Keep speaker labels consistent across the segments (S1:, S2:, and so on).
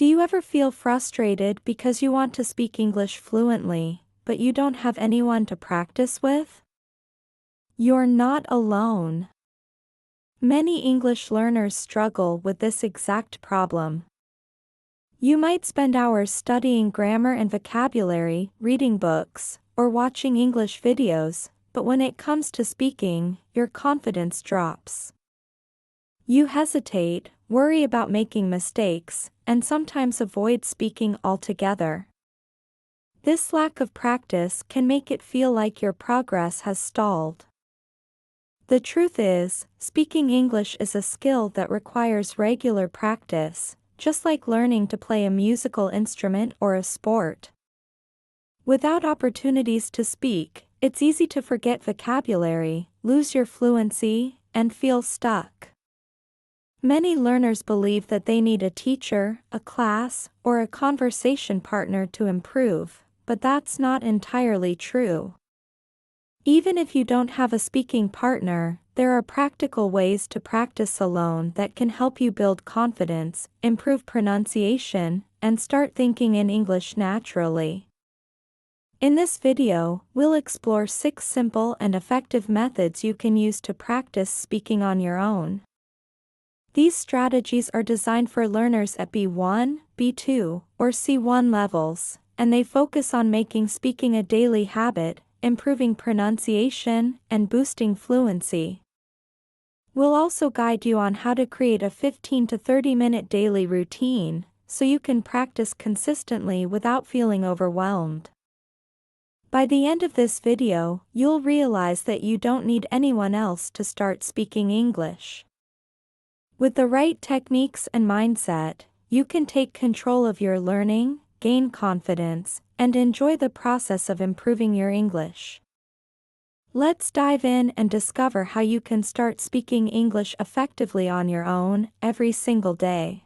S1: Do you ever feel frustrated because you want to speak English fluently, but you don't have anyone to practice with? You're not alone. Many English learners struggle with this exact problem. You might spend hours studying grammar and vocabulary, reading books, or watching English videos, but when it comes to speaking, your confidence drops. You hesitate, worry about making mistakes, and sometimes avoid speaking altogether. This lack of practice can make it feel like your progress has stalled. The truth is, speaking English is a skill that requires regular practice, just like learning to play a musical instrument or a sport. Without opportunities to speak, it's easy to forget vocabulary, lose your fluency, and feel stuck. Many learners believe that they need a teacher, a class, or a conversation partner to improve, but that's not entirely true. Even if you don't have a speaking partner, there are practical ways to practice alone that can help you build confidence, improve pronunciation, and start thinking in English naturally. In this video, we'll explore 6 simple and effective methods you can use to practice speaking on your own. These strategies are designed for learners at B1, B2, or C1 levels, and they focus on making speaking a daily habit, improving pronunciation, and boosting fluency. We'll also guide you on how to create a 15 to 30-minute daily routine, so you can practice consistently without feeling overwhelmed. By the end of this video, you'll realize that you don't need anyone else to start speaking English. With the right techniques and mindset, you can take control of your learning, gain confidence, and enjoy the process of improving your English. Let's dive in and discover how you can start speaking English effectively on your own, every single day.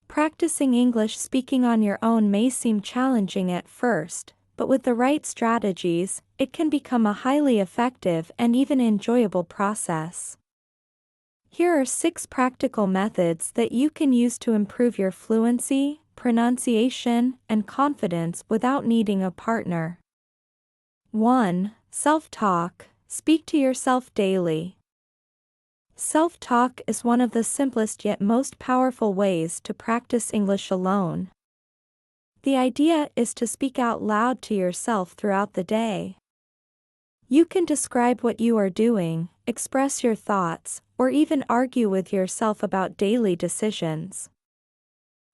S1: Practicing English speaking on your own may seem challenging at first, but with the right strategies, it can become a highly effective and even enjoyable process. Here are 6 practical methods that you can use to improve your fluency, pronunciation, and confidence without needing a partner. 1. Self-talk. Speak to yourself daily. Self-talk is one of the simplest yet most powerful ways to practice English alone. The idea is to speak out loud to yourself throughout the day. You can describe what you are doing, express your thoughts, or even argue with yourself about daily decisions.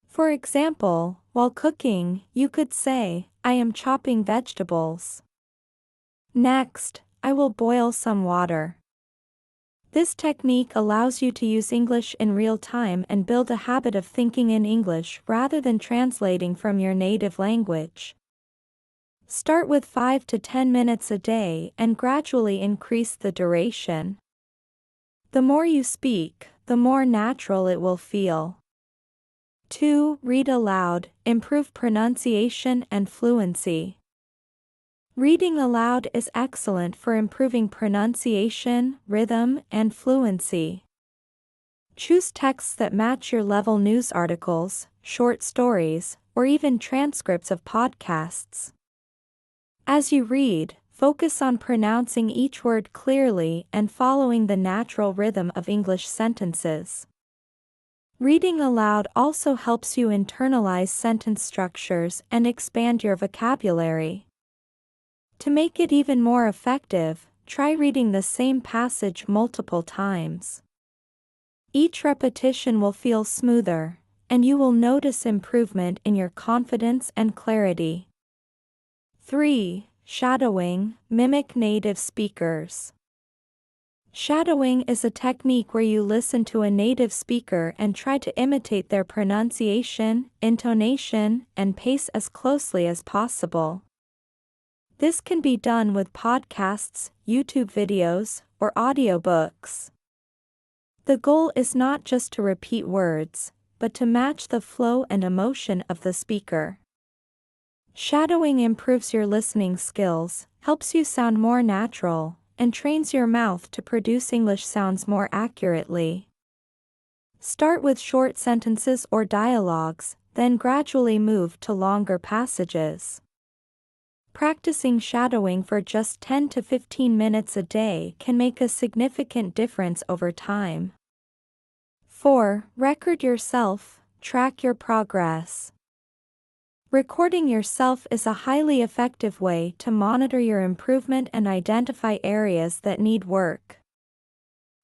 S1: For example, while cooking, you could say, "I am chopping vegetables. Next, I will boil some water." This technique allows you to use English in real time and build a habit of thinking in English rather than translating from your native language. Start with 5 to 10 minutes a day and gradually increase the duration. The more you speak, the more natural it will feel. 2. Read aloud. Improve pronunciation and fluency. Reading aloud is excellent for improving pronunciation, rhythm, and fluency. Choose texts that match your level: news articles, short stories, or even transcripts of podcasts. As you read, focus on pronouncing each word clearly and following the natural rhythm of English sentences. Reading aloud also helps you internalize sentence structures and expand your vocabulary. To make it even more effective, try reading the same passage multiple times. Each repetition will feel smoother, and you will notice improvement in your confidence and clarity. 3. Shadowing. Mimic native speakers. Shadowing is a technique where you listen to a native speaker and try to imitate their pronunciation, intonation, and pace as closely as possible. This can be done with podcasts, YouTube videos, or audiobooks. The goal is not just to repeat words, but to match the flow and emotion of the speaker. Shadowing improves your listening skills, helps you sound more natural, and trains your mouth to produce English sounds more accurately. Start with short sentences or dialogues, then gradually move to longer passages. Practicing shadowing for just 10 to 15 minutes a day can make a significant difference over time. 4. Record yourself, track your progress. Recording yourself is a highly effective way to monitor your improvement and identify areas that need work.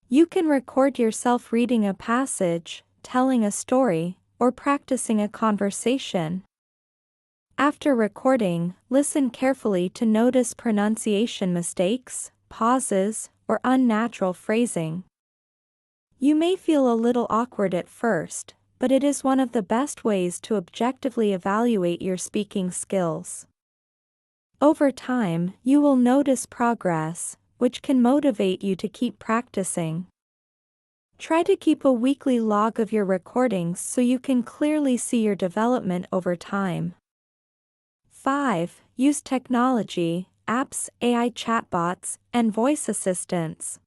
S1: You can record yourself reading a passage, telling a story, or practicing a conversation. After recording, listen carefully to notice pronunciation mistakes, pauses, or unnatural phrasing. You may feel a little awkward at first, but it is one of the best ways to objectively evaluate your speaking skills. Over time, you will notice progress, which can motivate you to keep practicing. Try to keep a weekly log of your recordings so you can clearly see your development over time. 5. Use technology, apps, AI chatbots, and voice assistants.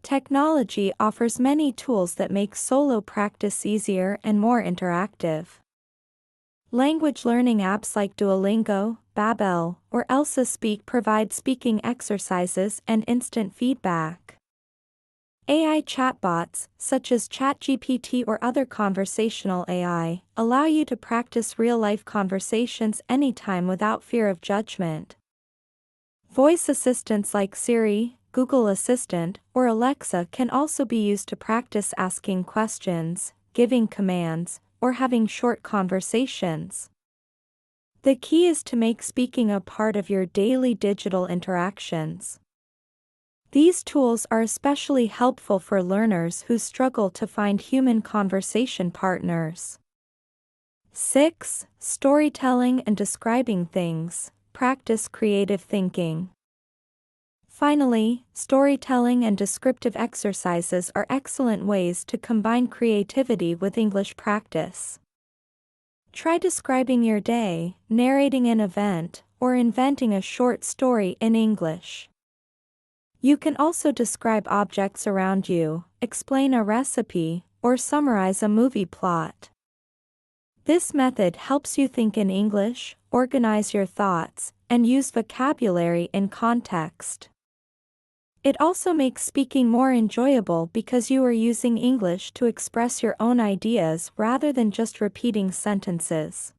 S1: Technology offers many tools that make solo practice easier and more interactive. Language learning apps like Duolingo, Babbel, or Elsa Speak provide speaking exercises and instant feedback. AI chatbots, such as ChatGPT or other conversational AI, allow you to practice real-life conversations anytime without fear of judgment. Voice assistants like Siri, Google Assistant, or Alexa can also be used to practice asking questions, giving commands, or having short conversations. The key is to make speaking a part of your daily digital interactions. These tools are especially helpful for learners who struggle to find human conversation partners. 6. Storytelling and describing things. Practice creative thinking. Finally, storytelling and descriptive exercises are excellent ways to combine creativity with English practice. Try describing your day, narrating an event, or inventing a short story in English. You can also describe objects around you, explain a recipe, or summarize a movie plot. This method helps you think in English, organize your thoughts, and use vocabulary in context. It also makes speaking more enjoyable because you are using English to express your own ideas rather than just repeating sentences.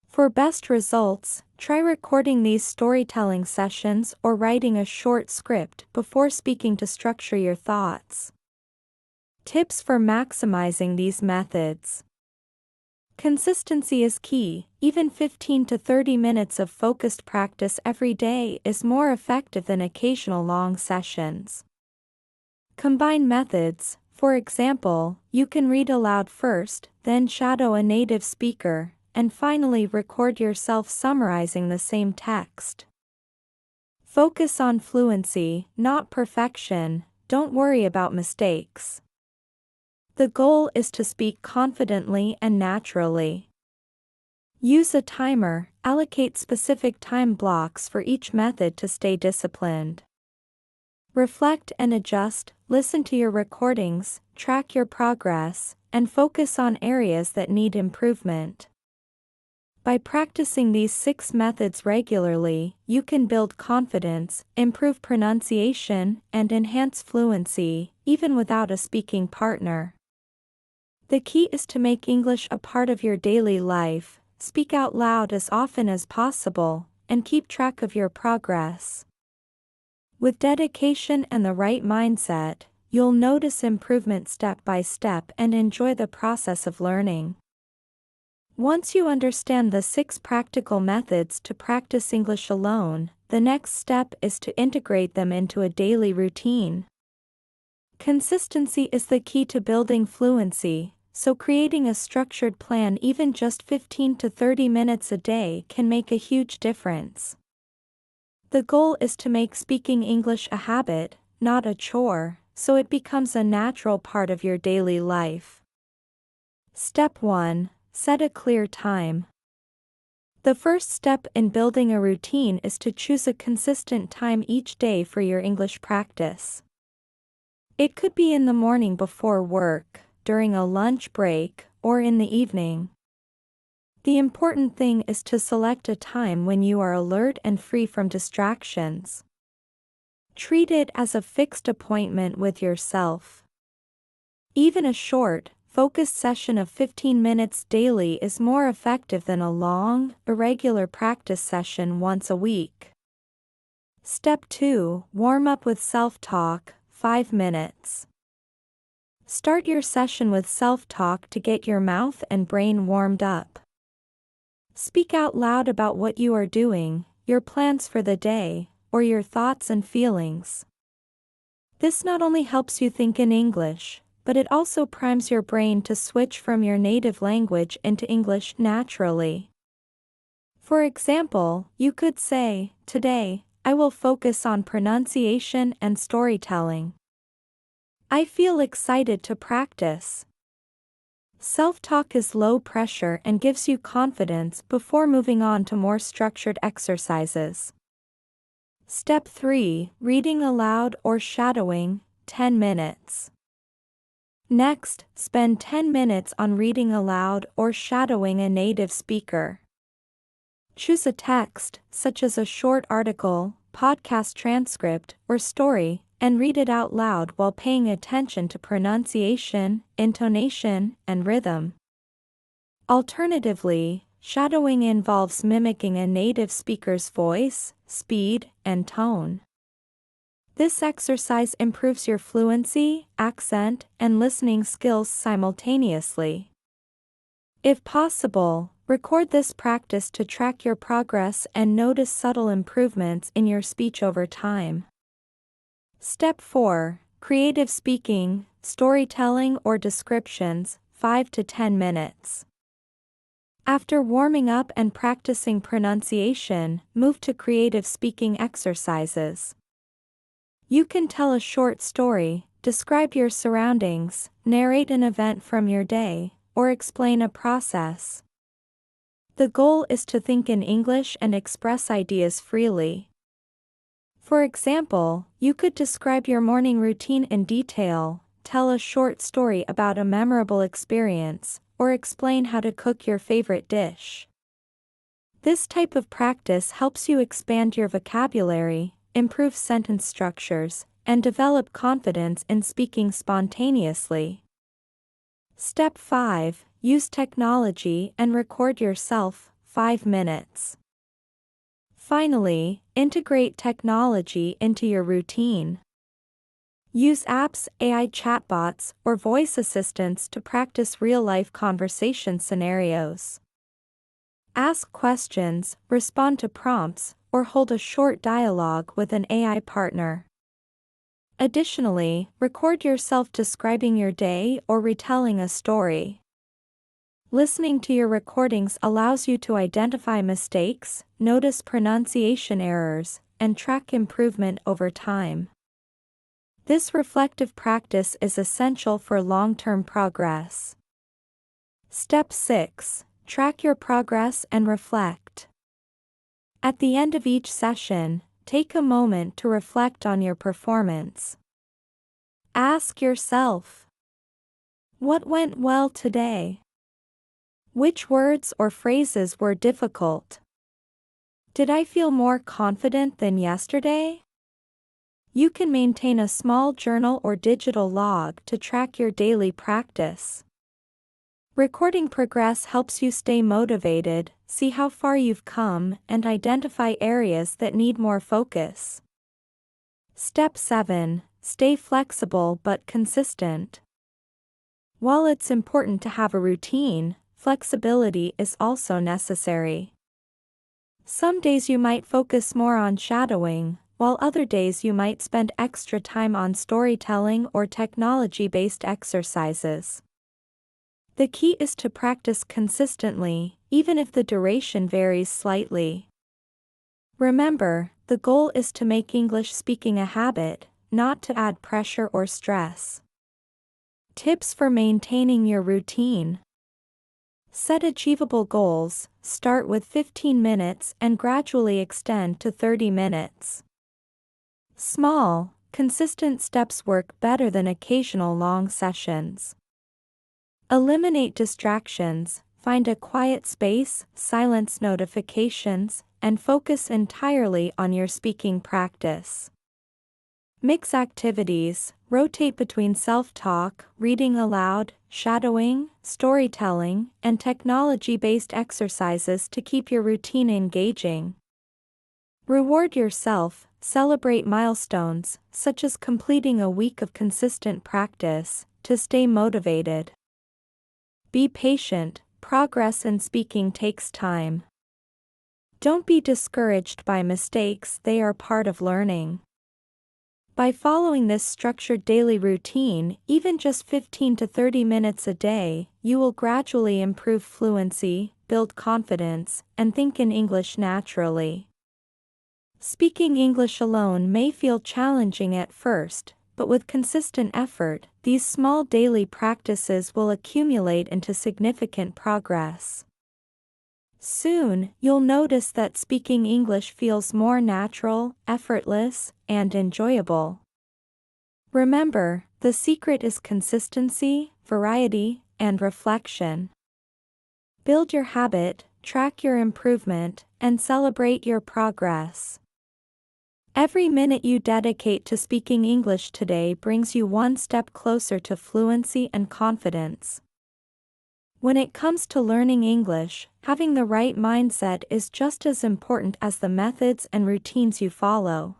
S1: For best results, try recording these storytelling sessions or writing a short script before speaking to structure your thoughts. Tips for maximizing these methods. Consistency is key. Even 15 to 30 minutes of focused practice every day is more effective than occasional long sessions. Combine methods. For example, you can read aloud first, then shadow a native speaker, and finally record yourself summarizing the same text. Focus on fluency, not perfection. Don't worry about mistakes. The goal is to speak confidently and naturally. Use a timer, allocate specific time blocks for each method to stay disciplined. Reflect and adjust, listen to your recordings, track your progress, and focus on areas that need improvement. By practicing these 6 methods regularly, you can build confidence, improve pronunciation, and enhance fluency, even without a speaking partner. The key is to make English a part of your daily life, speak out loud as often as possible, and keep track of your progress. With dedication and the right mindset, you'll notice improvement step by step and enjoy the process of learning. Once you understand the 6 practical methods to practice English alone, the next step is to integrate them into a daily routine. Consistency is the key to building fluency, so creating a structured plan even just 15 to 30 minutes a day can make a huge difference. The goal is to make speaking English a habit, not a chore, so it becomes a natural part of your daily life. Step 1. Set a clear time. The first step in building a routine is to choose a consistent time each day for your English practice. It could be in the morning before work, during a lunch break, or in the evening. The important thing is to select a time when you are alert and free from distractions. Treat it as a fixed appointment with yourself. Even a short, focused session of 15 minutes daily is more effective than a long, irregular practice session once a week. Step 2. Warm up with self-talk, 5 minutes. Start your session with self-talk to get your mouth and brain warmed up. Speak out loud about what you are doing, your plans for the day, or your thoughts and feelings. This not only helps you think in English, but it also primes your brain to switch from your native language into English naturally. For example, you could say, "Today, I will focus on pronunciation and storytelling. I feel excited to practice." Self-talk is low pressure and gives you confidence before moving on to more structured exercises. Step 3. Reading aloud or shadowing, 10 minutes. Next, spend 10 minutes on reading aloud or shadowing a native speaker. Choose a text, such as a short article, podcast transcript, or story, and read it out loud while paying attention to pronunciation, intonation, and rhythm. Alternatively, shadowing involves mimicking a native speaker's voice, speed, and tone. This exercise improves your fluency, accent, and listening skills simultaneously. If possible, record this practice to track your progress and notice subtle improvements in your speech over time. Step 4. Creative speaking, storytelling or descriptions, 5 to 10 minutes. After warming up and practicing pronunciation, move to creative speaking exercises. You can tell a short story, describe your surroundings, narrate an event from your day, or explain a process. The goal is to think in English and express ideas freely. For example, you could describe your morning routine in detail, tell a short story about a memorable experience, or explain how to cook your favorite dish. This type of practice helps you expand your vocabulary, improve sentence structures, and develop confidence in speaking spontaneously. Step 5. Use technology and record yourself, 5 minutes. Finally, integrate technology into your routine. Use apps, AI chatbots, or voice assistants to practice real-life conversation scenarios. Ask questions, respond to prompts, or hold a short dialogue with an AI partner. Additionally, record yourself describing your day or retelling a story. Listening to your recordings allows you to identify mistakes, notice pronunciation errors, and track improvement over time. This reflective practice is essential for long-term progress. Step 6. Track your progress and reflect. At the end of each session, take a moment to reflect on your performance. Ask yourself, what went well today? Which words or phrases were difficult? Did I feel more confident than yesterday? You can maintain a small journal or digital log to track your daily practice. Recording progress helps you stay motivated, see how far you've come, and identify areas that need more focus. Step 7. Stay flexible but consistent. While it's important to have a routine, flexibility is also necessary. Some days you might focus more on shadowing, while other days you might spend extra time on storytelling or technology-based exercises. The key is to practice consistently, even if the duration varies slightly. Remember, the goal is to make English speaking a habit, not to add pressure or stress. Tips for maintaining your routine. Set achievable goals, start with 15 minutes and gradually extend to 30 minutes. Small, consistent steps work better than occasional long sessions. Eliminate distractions, find a quiet space, silence notifications, and focus entirely on your speaking practice. Mix activities, rotate between self-talk, reading aloud, shadowing, storytelling, and technology-based exercises to keep your routine engaging. Reward yourself, celebrate milestones, such as completing a week of consistent practice, to stay motivated. Be patient, progress in speaking takes time. Don't be discouraged by mistakes, they are part of learning. By following this structured daily routine, even just 15 to 30 minutes a day, you will gradually improve fluency, build confidence, and think in English naturally. Speaking English alone may feel challenging at first, but with consistent effort, these small daily practices will accumulate into significant progress. Soon, you'll notice that speaking English feels more natural, effortless, and enjoyable. Remember, the secret is consistency, variety, and reflection. Build your habit, track your improvement, and celebrate your progress. Every minute you dedicate to speaking English today brings you one step closer to fluency and confidence. When it comes to learning English, having the right mindset is just as important as the methods and routines you follow.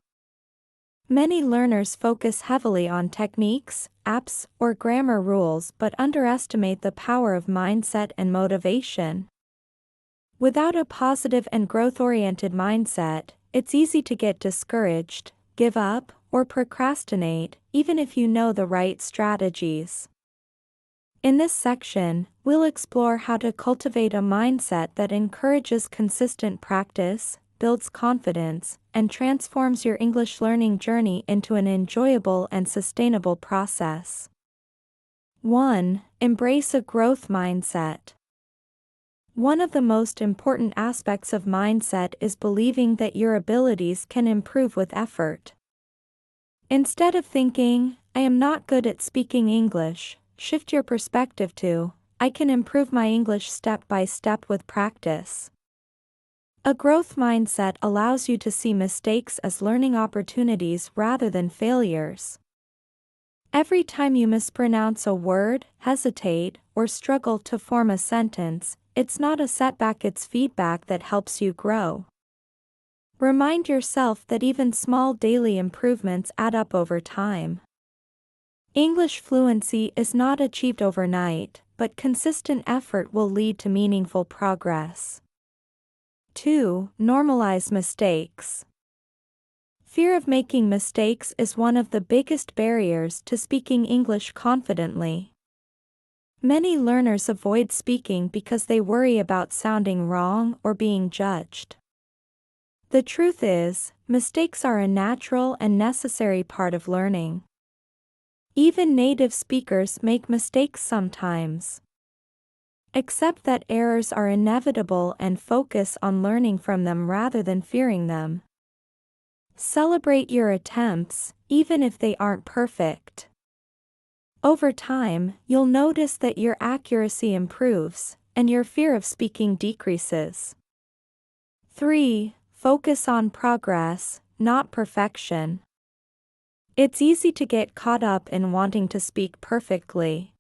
S1: Many learners focus heavily on techniques, apps, or grammar rules but underestimate the power of mindset and motivation. Without a positive and growth-oriented mindset, it's easy to get discouraged, give up, or procrastinate, even if you know the right strategies. In this section, we'll explore how to cultivate a mindset that encourages consistent practice, builds confidence, and transforms your English learning journey into an enjoyable and sustainable process. 1. Embrace a growth mindset. One of the most important aspects of mindset is believing that your abilities can improve with effort. Instead of thinking, "I am not good at speaking English," shift your perspective to, "I can improve my English step by step with practice." A growth mindset allows you to see mistakes as learning opportunities rather than failures. Every time you mispronounce a word, hesitate, or struggle to form a sentence, it's not a setback, it's feedback that helps you grow. Remind yourself that even small daily improvements add up over time. English fluency is not achieved overnight, but consistent effort will lead to meaningful progress. 2. Normalize mistakes. Fear of making mistakes is one of the biggest barriers to speaking English confidently. Many learners avoid speaking because they worry about sounding wrong or being judged. The truth is, mistakes are a natural and necessary part of learning. Even native speakers make mistakes sometimes. Accept that errors are inevitable and focus on learning from them rather than fearing them. Celebrate your attempts, even if they aren't perfect. Over time, you'll notice that your accuracy improves, and your fear of speaking decreases. 3. Focus on progress, not perfection. It's easy to get caught up in wanting to speak perfectly.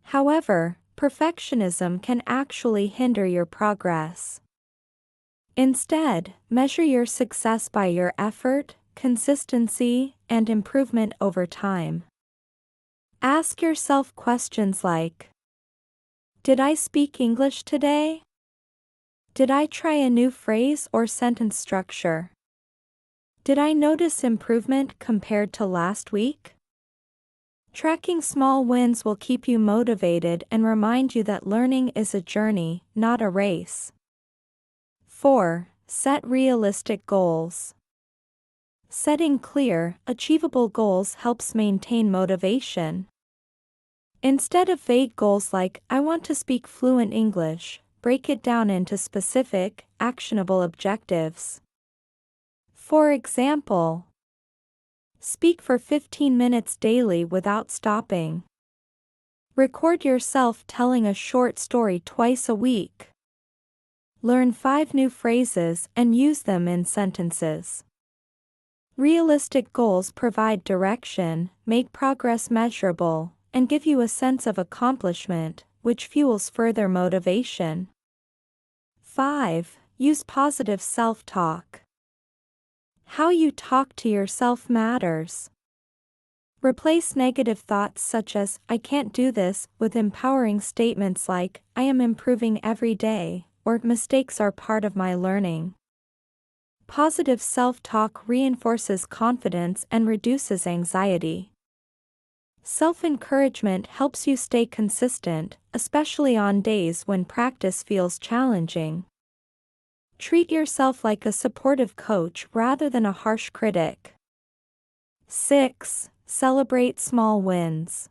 S1: However, perfectionism can actually hinder your progress. Instead, measure your success by your effort, consistency, and improvement over time. Ask yourself questions like, "Did I speak English today? Did I try a new phrase or sentence structure? Did I notice improvement compared to last week?" Tracking small wins will keep you motivated and remind you that learning is a journey, not a race. 4. Set realistic goals. Setting clear, achievable goals helps maintain motivation. Instead of vague goals like, "I want to speak fluent English," break it down into specific, actionable objectives. For example, speak for 15 minutes daily without stopping. Record yourself telling a short story twice a week. Learn 5 new phrases and use them in sentences. Realistic goals provide direction, make progress measurable, and give you a sense of accomplishment, which fuels further motivation. 5. Use positive self-talk. How you talk to yourself matters. Replace negative thoughts such as, "I can't do this," with empowering statements like, "I am improving every day," or "mistakes are part of my learning." Positive self-talk reinforces confidence and reduces anxiety. Self-encouragement helps you stay consistent, especially on days when practice feels challenging. Treat yourself like a supportive coach rather than a harsh critic. 6. Celebrate small wins.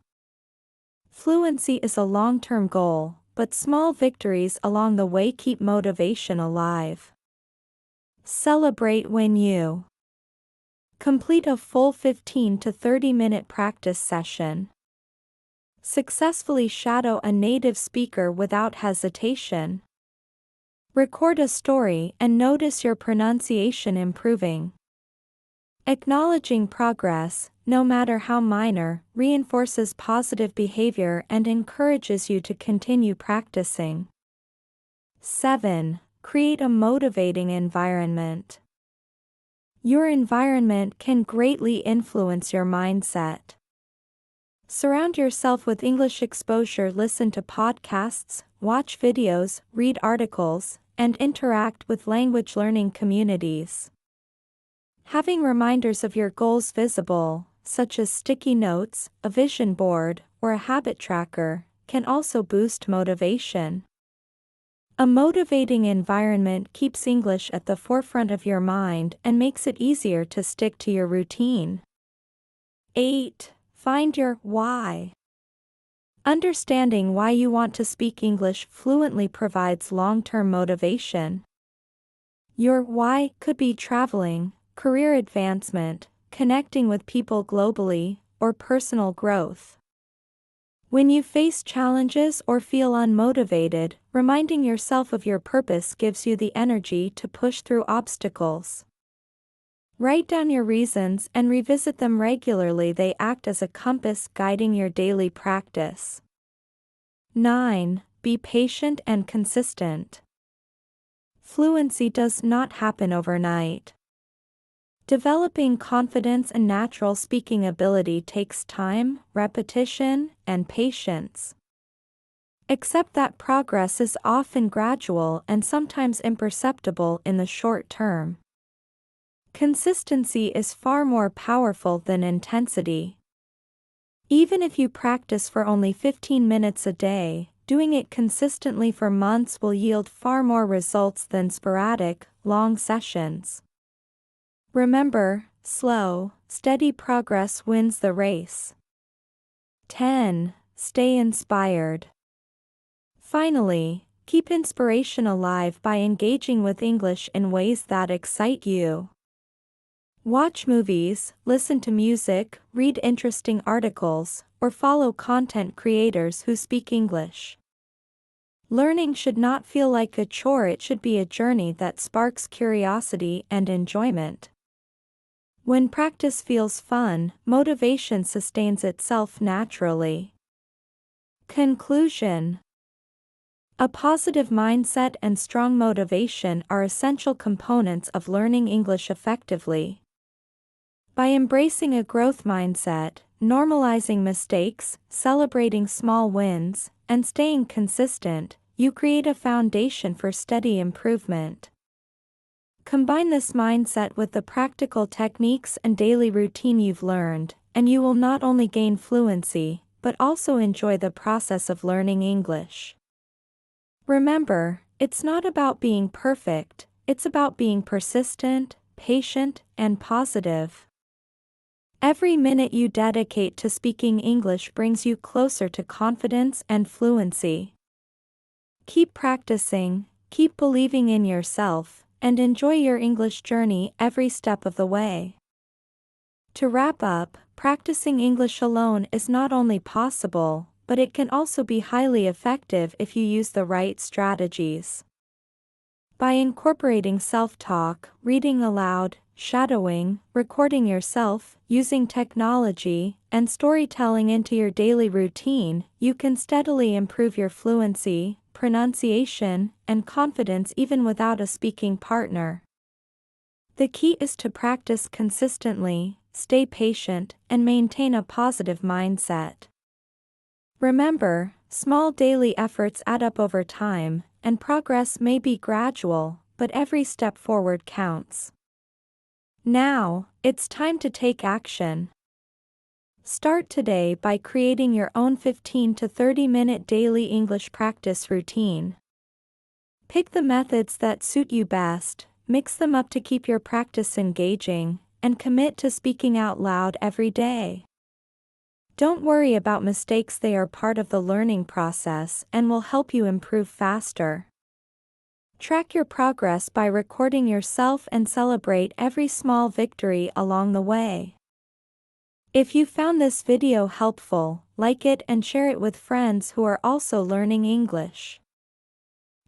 S1: Fluency is a long-term goal, but small victories along the way keep motivation alive. Celebrate when you complete a full 15 to 30-minute practice session. Successfully shadow a native speaker without hesitation. Record a story and notice your pronunciation improving. Acknowledging progress, no matter how minor, reinforces positive behavior and encourages you to continue practicing. 7. Create a motivating environment. Your environment can greatly influence your mindset. Surround yourself with English exposure. Listen to podcasts, watch videos, read articles, and interact with language learning communities. Having reminders of your goals visible, such as sticky notes, a vision board, or a habit tracker, can also boost motivation. A motivating environment keeps English at the forefront of your mind and makes it easier to stick to your routine. 8. Find your why. Understanding why you want to speak English fluently provides long-term motivation. Your why could be traveling, career advancement, connecting with people globally, or personal growth. When you face challenges or feel unmotivated, reminding yourself of your purpose gives you the energy to push through obstacles. Write down your reasons and revisit them regularly. They act as a compass guiding your daily practice. 9. Be patient and consistent. Fluency does not happen overnight. Developing confidence and natural speaking ability takes time, repetition, and patience. Accept that progress is often gradual and sometimes imperceptible in the short term. Consistency is far more powerful than intensity. Even if you practice for only 15 minutes a day, doing it consistently for months will yield far more results than sporadic, long sessions. Remember, slow, steady progress wins the race. 10. Stay inspired. Finally, keep inspiration alive by engaging with English in ways that excite you. Watch movies, listen to music, read interesting articles, or follow content creators who speak English. Learning should not feel like a chore. It should be a journey that sparks curiosity and enjoyment. When practice feels fun, motivation sustains itself naturally. Conclusion. A positive mindset and strong motivation are essential components of learning English effectively. By embracing a growth mindset, normalizing mistakes, celebrating small wins, and staying consistent, you create a foundation for steady improvement. Combine this mindset with the practical techniques and daily routine you've learned, and you will not only gain fluency, but also enjoy the process of learning English. Remember, it's not about being perfect, it's about being persistent, patient, and positive. Every minute you dedicate to speaking English brings you closer to confidence and fluency. Keep practicing, keep believing in yourself, and enjoy your English journey every step of the way. To wrap up, practicing English alone is not only possible, but it can also be highly effective if you use the right strategies. By incorporating self-talk, reading aloud, shadowing, recording yourself, using technology, and storytelling into your daily routine, you can steadily improve your fluency, pronunciation, and confidence even without a speaking partner. The key is to practice consistently, stay patient, and maintain a positive mindset. Remember, small daily efforts add up over time, and progress may be gradual, but every step forward counts. Now, it's time to take action. Start today by creating your own 15 to 30-minute daily English practice routine. Pick the methods that suit you best, mix them up to keep your practice engaging, and commit to speaking out loud every day. Don't worry about mistakes, they are part of the learning process and will help you improve faster. Track your progress by recording yourself and celebrate every small victory along the way. If you found this video helpful, like it and share it with friends who are also learning English.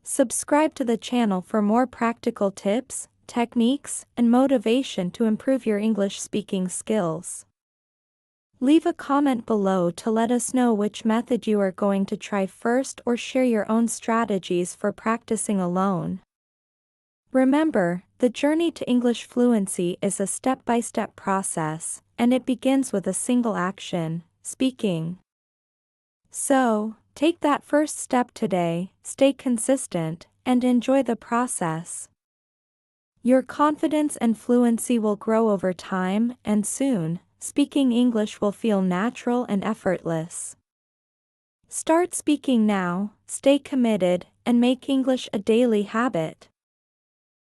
S1: Subscribe to the channel for more practical tips, techniques, and motivation to improve your English speaking skills. Leave a comment below to let us know which method you are going to try first or share your own strategies for practicing alone. Remember, the journey to English fluency is a step-by-step process, and it begins with a single action, speaking. So, take that first step today, stay consistent, and enjoy the process. Your confidence and fluency will grow over time, and soon, speaking English will feel natural and effortless. Start speaking now, stay committed, and make English a daily habit.